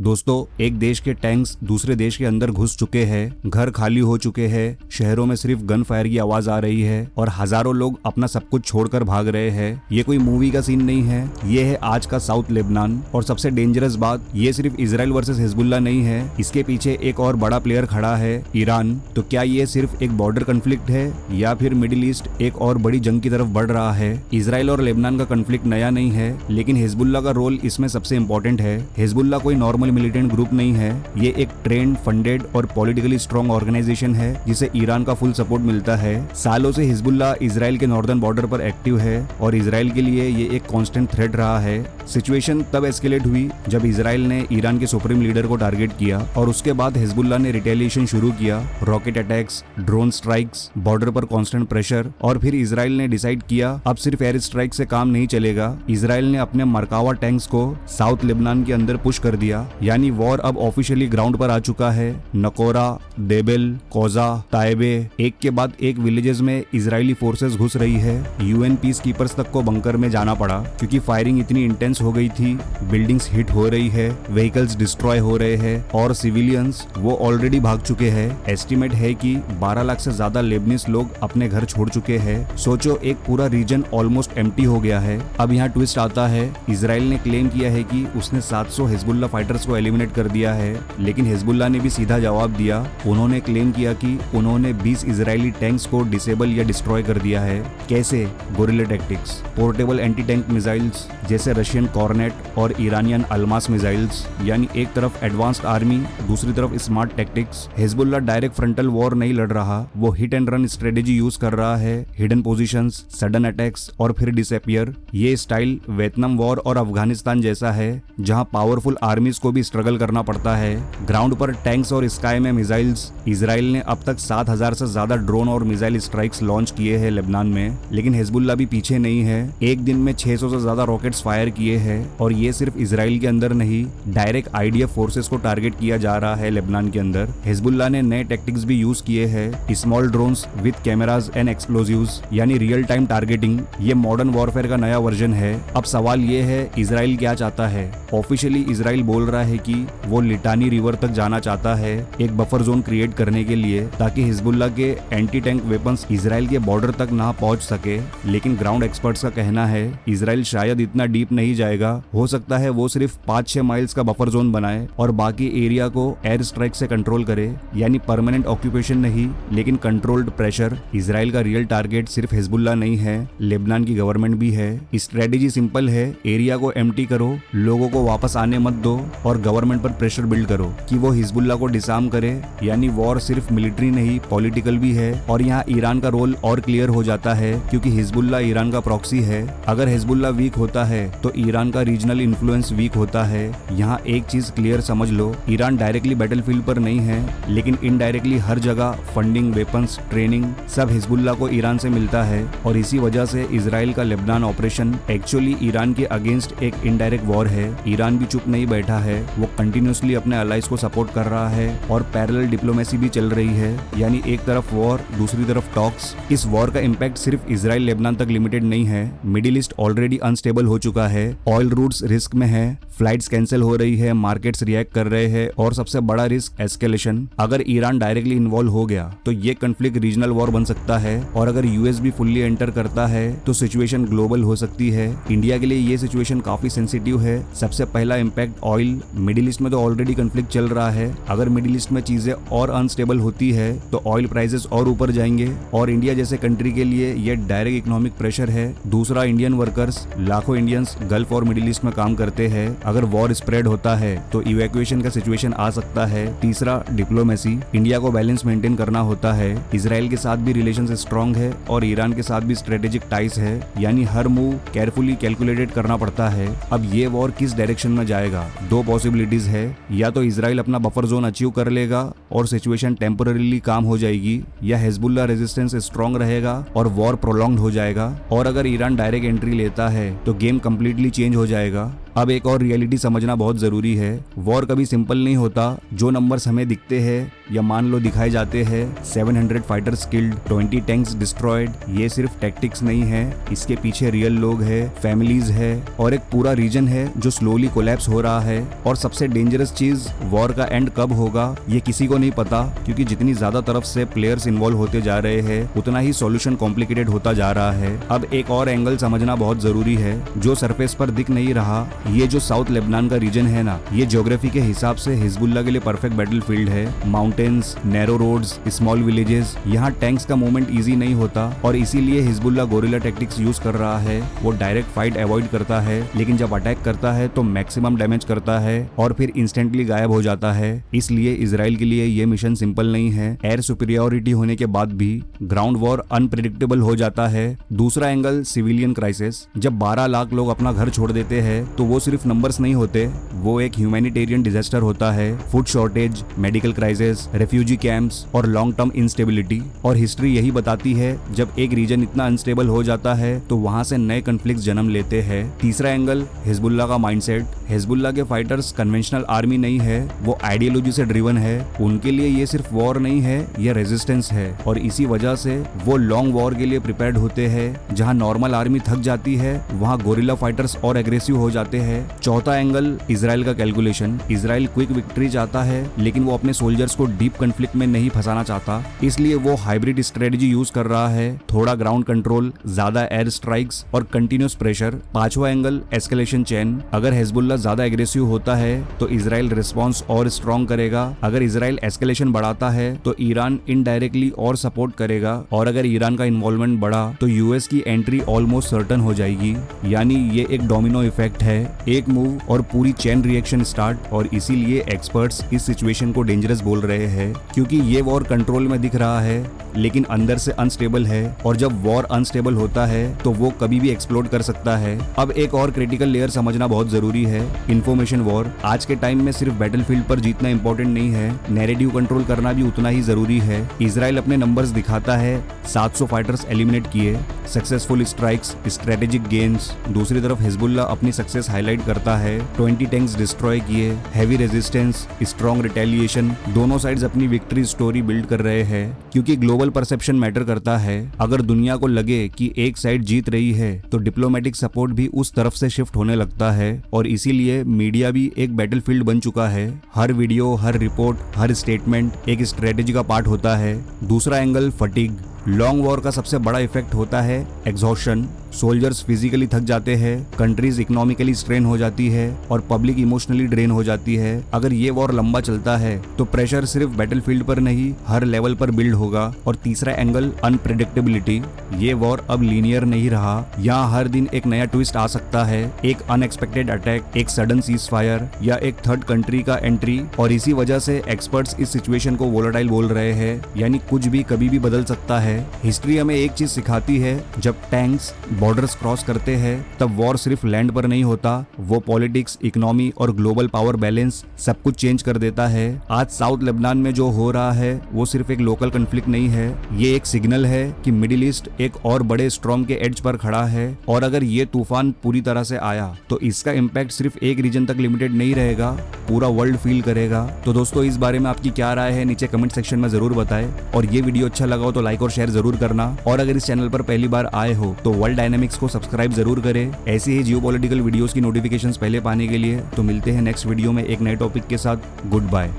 दोस्तों, एक देश के टैंक्स दूसरे देश के अंदर घुस चुके हैं, घर खाली हो चुके हैं, शहरों में सिर्फ गन फायर की आवाज आ रही है और हजारों लोग अपना सब कुछ छोड़कर भाग रहे हैं। ये कोई मूवी का सीन नहीं है, ये है आज का साउथ लेबनान। और सबसे डेंजरस बात, ये सिर्फ इजराइल वर्सेस हिजबुल्ला नहीं है, इसके पीछे एक और बड़ा प्लेयर खड़ा है, ईरान। तो क्या ये सिर्फ एक बॉर्डर कन्फ्लिक्ट है या फिर मिडिल ईस्ट एक और बड़ी जंग की तरफ बढ़ रहा है? इजराइल और लेबनान का कन्फ्लिक्ट नया नहीं है, लेकिन हिजबुल्ला का रोल इसमें सबसे इंपॉर्टेंट है। हिजबुल्ला कोई नॉर्मल मिलिटेंट ग्रुप नहीं है, ये एक ट्रेंड, फंडेड और पॉलिटिकली स्ट्रॉन्ग ऑर्गेनाइजेशन है जिसे ईरान का फुल सपोर्ट मिलता है। सालों से हिजबुल्ला इजराइल के नॉर्दर्न बॉर्डर पर एक्टिव है और इजराइल के लिए ये एक कांस्टेंट थ्रेट रहा है। सिचुएशन तब एस्केलेट हुई जब इजराइल ने ईरान के सुप्रीम लीडर को टारगेट किया और उसके बाद हिजबुल्ला ने रिटेलिएशन शुरू किया, rocket attacks, drone strikes, border पर कांस्टेंट प्रेशर। और फिर इजराइल ने डिसाइड किया अब सिर्फ एयर स्ट्राइक से काम नहीं चलेगा। इजराइल ने अपने मरकावा टैंक्स को साउथ लेबनान के अंदर पुश कर दिया, यानी वॉर अब ऑफिशियली ग्राउंड पर आ चुका है। नकोरा, देबेल, कोजा, ताइबे, एक के बाद एक विलेजेस में इजरायली फोर्सेस घुस रही है। यूएन पीस कीपर्स तक को बंकर में जाना पड़ा क्योंकि फायरिंग इतनी इंटेंस हो गई थी। बिल्डिंग्स हिट हो रही है, व्हीकल्स डिस्ट्रॉय हो रहे हैं और सिविलियंस वो ऑलरेडी भाग चुके हैं। एस्टिमेट है कि 12 लाख से ज्यादा लेबनीज लोग अपने घर छोड़ चुके हैं। सोचो, एक पूरा रीजन ऑलमोस्ट एम्प्टी हो गया है। अब यहाँ ट्विस्ट आता है, इजराइल ने क्लेम किया है कि उसने 700 हिजबुल्ला फाइटर्स को एलिमिनेट कर दिया है, लेकिन हिजबुल्ला ने भी सीधा जवाब दिया। उन्होंने क्लेम किया कि उन्होंने 20 इजरायली टैंक्स को डिसेबल या डिस्ट्रॉय कर दिया है। कैसे? Gorilla tactics, portable anti tank missiles जैसे रशियन कॉर्नेट और ईरानियन अल्मास मिसाइल्स, यानी एक तरफ एडवांस्ड आर्मी, दूसरी तरफ smart tactics. Hezbollah direct frontal war नहीं लड़ रहा, वो hit and run strategy use कर रहा है, हिडन पोजीशंस, सडन अटैक्स और फिर डिसअपियर। ये स्टाइल वियतनाम वॉर और अफगानिस्तान जैसा है, जहां पावरफुल आर्मीज को भी स्ट्रगल करना पड़ता है। ग्राउंड पर टैंक्स और स्काई में मिसाइल्स। इजराइल ने अब तक 7000 से ज्यादा ड्रोन और मिसाइल स्ट्राइक्स लॉन्च किए हैं लेबनान में, लेकिन हिजबुल्ला भी पीछे नहीं है। एक दिन में 600 से ज्यादा रॉकेट्स फायर किए हैं और ये सिर्फ इजराइल के अंदर नहीं, डायरेक्ट आईडीएफ फोर्सेस को टारगेट किया जा रहा है लेबनान के अंदर। हिजबुल्ला ने नए टैक्टिक्स भी यूज किए हैं, small drones with cameras and explosives, यानी रियल टाइम टारगेटिंग। ये मॉडर्न वॉरफेयर का नया वर्जन है। अब सवाल ये है, इजराइल क्या चाहता है? ऑफिशियली इजराइल बोल रहा है कि वो लिटानी रिवर तक जाना चाहता है एक बफर जोन क्रिएट करने के लिए, ताकि हिजबुल्ला के एंटी टैंक वेपन्स इजराइल के बॉर्डर तक ना पहुंच सके। लेकिन ग्राउंड एक्सपर्ट्स का कहना है इजराइल शायद इतना डीप नहीं जाएगा, हो सकता है वो सिर्फ 5-6 माइल्स का बफर जोन बनाए और बाकी एरिया को एयर स्ट्राइक से कंट्रोल करे, यानी परमानेंट ऑक्यूपेशन नहीं लेकिन कंट्रोल्ड प्रेशर। इजराइल का रियल टारगेट सिर्फ हिजबुल्ला नहीं है, लेबनान की गवर्नमेंट भी है। स्ट्रेटेजी सिंपल है, एरिया को एम्प्टी करो, लोगों को वापस आने मत दो और गवर्नमेंट पर प्रेशर बिल्ड करो कि वो हिजबुल्ला को डिसार्म करे। यानी वॉर सिर्फ मिलिट्री नहीं, पॉलिटिकल भी है। और यहाँ ईरान का रोल और क्लियर हो जाता है क्योंकि हिजबुल्ला ईरान का प्रॉक्सी है। अगर हिजबुल्ला वीक होता है तो ईरान का रीजनल इन्फ्लुएंस वीक होता है। यहाँ एक चीज क्लियर समझ लो, ईरान डायरेक्टली बैटलफील्ड पर नहीं है, लेकिन इनडायरेक्टली हर जगह फंडिंग, वेपन्स, ट्रेनिंग सब हिजबुल्ला को ईरान से मिलता है। और इसी वजह से इजराइल का लेबनान ऑपरेशन एक्चुअली ईरान के अगेंस्ट एक इनडायरेक्ट वॉर है। ईरान भी चुप नहीं बैठा है, वो कंटिन्यूसली अपने अलाइज को सपोर्ट कर रहा है और पैरेलल डिप्लोमेसी भी चल रही है, यानी एक तरफ वॉर, दूसरी तरफ टॉक्स। इस वॉर का इम्पैक्ट सिर्फ इजराइल लेबनान तक लिमिटेड नहीं है। मिडिल ईस्ट ऑलरेडी अनस्टेबल हो चुका है, ऑयल रूट्स रिस्क में है, फ्लाइट्स कैंसिल हो रही है, मार्केट्स रिएक्ट कर रहे हैं और सबसे बड़ा रिस्क एस्केलेशन। अगर ईरान डायरेक्टली इन्वॉल्व हो गया तो ये कॉन्फ्लिक्ट रीजनल वॉर बन सकता है और अगर यूएस भी फुल्ली एंटर करता है तो सिचुएशन ग्लोबल हो सकती है। इंडिया के लिए ये सिचुएशन काफी सेंसिटिव है। सबसे पहला इम्पैक्ट ऑयल। मिडिल ईस्ट में तो ऑलरेडी कॉन्फ्लिक्ट चल रहा है, अगर मिडिल ईस्ट में चीजें और अनस्टेबल होती है तो ऑयल प्राइसेस और ऊपर जाएंगे और इंडिया जैसे कंट्री के लिए ये डायरेक्ट इकोनॉमिक प्रेशर है। दूसरा, इंडियन वर्कर्स, लाखों इंडियंस गल्फ और मिडिल ईस्ट में काम करते हैं, अगर वॉर स्प्रेड होता है तो इवैक्यूएशन का सिचुएशन आ सकता है। तीसरा, डिप्लोमेसी, इंडिया को बैलेंस मेंटेन करना होता है। इजराइल के साथ भी रिलेशन स्ट्रॉन्ग है और ईरान के साथ भी स्ट्रेटेजिक टाइज है, यानी हर मूव केयरफुली कैलकुलेटेड करना पड़ता है। अब ये वॉर किस डायरेक्शन में जाएगा? दो पॉसिबिलिटीज है, या तो इजराइल अपना बफर जोन अचीव कर लेगा और सिचुएशन टेम्पररीली काम हो जाएगी, या हिजबुल्ला रेजिस्टेंस स्ट्रॉन्ग रहेगा और वॉर प्रोलॉन्ग्ड हो जाएगा। और अगर ईरान डायरेक्ट एंट्री लेता है तो गेम कंप्लीटली चेंज हो जाएगा। अब एक और रियलिटी समझना बहुत जरूरी है, वॉर कभी सिंपल नहीं होता। जो नंबर्स हमें दिखते हैं या मान लो दिखाए जाते हैं 700 फाइटर्स किल्ड, 20 टैंक्स डिस्ट्रॉयड, ये सिर्फ टैक्टिक्स नहीं है, इसके पीछे रियल लोग है, फैमिलीज है और एक पूरा रीजन है जो स्लोली कोलैप्स हो रहा है। और सबसे डेंजरस चीज, वॉर का एंड कब होगा ये किसी को नहीं पता, क्योंकि जितनी ज्यादा तरफ से प्लेयर्स इन्वॉल्व होते जा रहे हैं उतना ही सॉल्यूशन कॉम्प्लिकेटेड होता जा रहा है। अब एक और एंगल समझना बहुत जरूरी है जो सरफेस पर दिख नहीं रहा। ये जो साउथ लेबनान का रीजन है ना, ये ज्योग्राफी के हिसाब से हिजबुल्लाह के लिए परफेक्ट बैटलफील्ड है। Mountains, narrow roads, small villages, यहाँ टैंक्स का मूवमेंट इजी नहीं होता और इसीलिए हिजबुल्लाह गोरिल्ला टैक्टिक्स यूज कर रहा है। वो डायरेक्ट फाइट अवॉइड करता है, लेकिन जब अटैक करता है तो मैक्सिमम डैमेज करता है और फिर इंस्टेंटली गायब हो जाता है। इसलिए इजराइल के लिए ये मिशन सिंपल नहीं है। एयर सुपीरियोरिटी होने के बाद भी ग्राउंड वॉर अनप्रेडिक्टेबल हो जाता है। दूसरा एंगल, सिविलियन क्राइसिस। जब 12 लाख लोग अपना घर छोड़ देते हैं तो वो सिर्फ नंबर्स नहीं होते, वो एक ह्यूमैनिटेरियन डिजास्टर होता है। Food shortage, medical crisis, refugee camps और लॉन्ग टर्म इंस्टेबिलिटी। और हिस्ट्री यही बताती है जब एक रीजन इतना अनस्टेबल हो जाता है तो वहां से नए कॉन्फ्लिक्ट्स जन्म लेते हैं। तीसरा एंगल, हिजबुल्लाह का माइंडसेट। हिजबुल्लाह के फाइटर्स कन्वेंशनल आर्मी नहीं है, वो आइडियोलॉजी से ड्रिवन है। उनके लिए ये सिर्फ वॉर नहीं है, ये रेजिस्टेंस है और इसी वजह से वो लॉन्ग वॉर के लिए प्रिपेयर्ड होते हैं। जहां नॉर्मल आर्मी थक जाती है वहां गोरिल्ला फाइटर्स और एग्रेसिव हो जाते हैं। चौथा एंगल, इजराइल का कैलकुलेशन। इजराइल क्विक विक्ट्री चाहता है लेकिन वो अपने सोल्जर्स को डीप कॉन्फ्लिक्ट में नहीं फंसाना चाहता, इसलिए वो हाइब्रिड स्ट्रेटजी यूज कर रहा है। थोड़ा ग्राउंड कंट्रोल, ज्यादा एयर स्ट्राइक्स और कंटिन्यूस प्रेशर। पांचवा एंगल, एस्केलेशन चेन। अगर हिजबुल्लाह ज्यादा एग्रेसिव होता है तो इजराइल रिस्पॉन्स और स्ट्रॉन्ग करेगा। अगर इजराइल एस्केलेशन बढ़ाता है तो ईरान इनडायरेक्टली और सपोर्ट करेगा और अगर ईरान का इन्वॉल्वमेंट बढ़ा तो यूएस की एंट्री ऑलमोस्ट सर्टन हो जाएगी। यानी ये एक डोमिनो इफेक्ट है, एक मूव और पूरी चेन रिएक्शन स्टार्ट। और इसीलिए एक्सपर्ट्स इस सिचुएशन को डेंजरस बोल रहे हैं, क्योंकि ये वॉर कंट्रोल में दिख रहा है लेकिन अंदर से अनस्टेबल है और जब वॉर अनस्टेबल होता है तो वो कभी भी एक्सप्लोड कर सकता है। अब एक और क्रिटिकल लेयर समझना बहुत जरूरी है, इंफॉर्मेशन वॉर। आज के टाइम में सिर्फ बैटलफील्ड पर जीतना इंपॉर्टेंट नहीं है, नैरेटिव कंट्रोल करना भी उतना ही जरूरी है। इजराइल अपने नंबर्स दिखाता है, 700 फाइटर्स एलिमिनेट किए, सक्सेसफुल स्ट्राइक्स, स्ट्रेटेजिक गेम्स। दूसरी तरफ हिजबुल्लाह अपनी सक्सेस हाईलाइट करता है, 20 टैंक्स डिस्ट्रॉय किए, हैवी रेजिस्टेंस, स्ट्रॉन्ग रिटेलिएशन। दोनों साइड्स अपनी विक्ट्री स्टोरी बिल्ड कर रहे हैं, क्योंकि ग्लोबल परसेप्शन मैटर करता है। अगर दुनिया को लगे कि एक साइड जीत रही है तो डिप्लोमेटिक सपोर्ट भी उस तरफ से शिफ्ट होने लगता है और इसीलिए मीडिया भी एक बैटलफील्ड बन चुका है। हर वीडियो, हर रिपोर्ट, हर स्टेटमेंट एक स्ट्रेटेजी का पार्ट होता है। दूसरा एंगल, फटीग। लॉन्ग वॉर का सबसे बड़ा इफेक्ट होता है एग्जॉशन। सोल्जर्स फिजिकली थक जाते हैं, कंट्रीज इकोनॉमिकली स्ट्रेन हो जाती है और पब्लिक इमोशनली ड्रेन हो जाती है। अगर ये वॉर लंबा चलता है तो प्रेशर सिर्फ बैटलफील्ड पर नहीं, हर लेवल पर बिल्ड होगा। और तीसरा एंगल, अनप्रेडिक्टेबिलिटी। ये वॉर अब लीनियर नहीं रहा, यहाँ हर दिन एक नया ट्विस्ट आ सकता है, एक अनएक्सपेक्टेड अटैक, एक सडन सीज फायर या एक थर्ड कंट्री का एंट्री। और इसी वजह से एक्सपर्ट्स इस सिचुएशन को वोलेटाइल बोल रहे हैं, यानी कुछ भी कभी भी बदल सकता है। हिस्ट्री हमें एक चीज सिखाती है, जब टैंक्स बॉर्डर्स क्रॉस करते हैं तब वॉर सिर्फ लैंड पर नहीं होता, वो पॉलिटिक्स, इकोनॉमी और ग्लोबल पावर बैलेंस सब कुछ चेंज कर देता है। आज साउथ लेबनान में जो हो रहा है वो सिर्फ एक लोकल कॉन्फ्लिक्ट नहीं है, ये एक सिग्नल है कि मिडिल ईस्ट एक और बड़े स्टॉर्म के एड्ज पर खड़ा है। और अगर ये तूफान पूरी तरह से आया तो इसका इम्पैक्ट सिर्फ एक रीजन तक लिमिटेड नहीं रहेगा, पूरा वर्ल्ड फील करेगा। तो दोस्तों, इस बारे में आपकी क्या राय है नीचे कमेंट सेक्शन में जरूर बताएं और ये वीडियो अच्छा लगा हो तो लाइक और शेयर जरूर करना। और अगर इस चैनल पर पहली बार आए हो तो वर्ल्ड डायनामिक्स को सब्सक्राइब जरूर करें। ऐसे ही जियोपॉलिटिकल वीडियोस की नोटिफिकेशंस पहले पाने के लिए। तो मिलते हैं नेक्स्ट वीडियो में एक नए टॉपिक के साथ। Good bye.